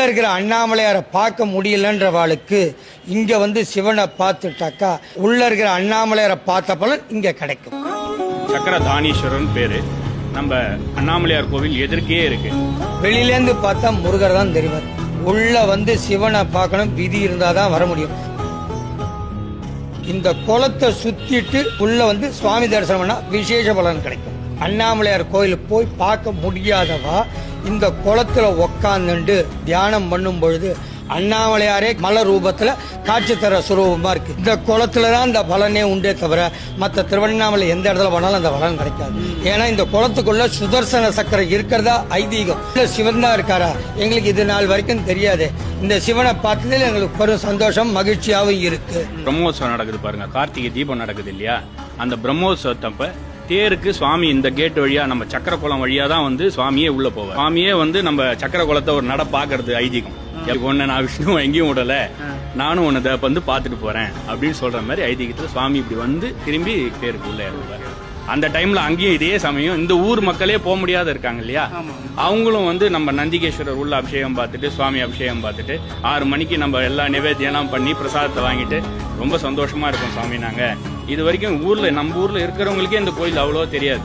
இருக்கிற அண்ணாமலையாரை பார்க்க முடியலன்றவாளுக்கு இங்க வந்து சிவனை பார்த்துட்டாக்கா உள்ள இருக்கிற அண்ணாமலையாரை பார்த்த பலன் இங்க கிடைக்கும். சக்கரதானீஸ்வரன் பேரு நம்ம அண்ணாமலையார் கோவில் எதிர்க்கே இருக்கு. வெளியிலேருந்து பார்த்தா முருகர் தான் தெரிவார். உள்ள வந்து சிவனை பார்க்கணும், விதி இருந்தாதான் வர முடியும். இந்த குளத்தை சுத்திட்டு உள்ள வந்து சுவாமி தரிசனம் பண்ணா விசேஷ பலன் கிடைக்கும். அண்ணாமலையார் கோயிலுக்கு போய் பார்க்க முடியாதவா இந்த குளத்துல உக்காந்துட்டு தியானம் பண்ணும் பொழுது அண்ணாமலையாரே மலர் ரூபத்துல காட்சி தர சுரூபமா இருக்கு. இந்த குளத்துலதான் இந்த பலனே உண்டே தவிர மற்ற திருவண்ணாமலை எந்த இடத்துல போனாலும் அந்த பலன் கிடைக்காது. ஏன்னா இந்த குளத்துக்குள்ள சுதர்சன சக்கரம் இருக்கிறதா ஐதீகம். சிவன் தான் இருக்காரா எங்களுக்கு இது நாள் வரைக்கும் தெரியாது. இந்த சிவனை பார்த்ததில் எங்களுக்கு பெரும் சந்தோஷம் மகிழ்ச்சியாவும் இருக்கு. பிரம்மோத்சவம் நடக்குது பாருங்க, கார்த்திகை தீபம் நடக்குது இல்லையா, அந்த பிரம்மோத்சவத்தப்ப தேருக்கு சுவாமி இந்த கேட் வழியா நம்ம சக்கர குளம் வழியா தான் வந்து சுவாமியே உள்ள போவார். சுவாமியே வந்து நம்ம சக்கர குளத்தை ஒரு நட பாக்குறது ஐதீகம். ஒன்னு நான் விஷ்ணு எங்கேயும் விடல, நானும் உன்னை வந்து பாத்துட்டு போறேன் அப்படின்னு சொல்ற மாதிரி ஐதீகத்துல சுவாமி இப்படி வந்து திரும்பி தேருக்கு உள்ள இறங்குவார். அந்த டைம்ல அங்கேயும் இதே சமயம் இந்த ஊர் மக்களே போக முடியாத இருக்காங்க இல்லையா, அவங்களும் வந்து நம்ம நந்திகேஸ்வரர் உள்ள அபிஷேகம் பார்த்துட்டு சுவாமி அபிஷேகம் பார்த்துட்டு 6 மணிக்கு நம்ம எல்லா நிவேத்தியெல்லாம் பண்ணி பிரசாதத்தை வாங்கிட்டு ரொம்ப சந்தோஷமா இருக்கும். சுவாமி நாங்க இது வரைக்கும் ஊர்ல நம்ம ஊர்ல இருக்கிறவங்களுக்கே இந்த கோயில் அவ்வளோ தெரியாது.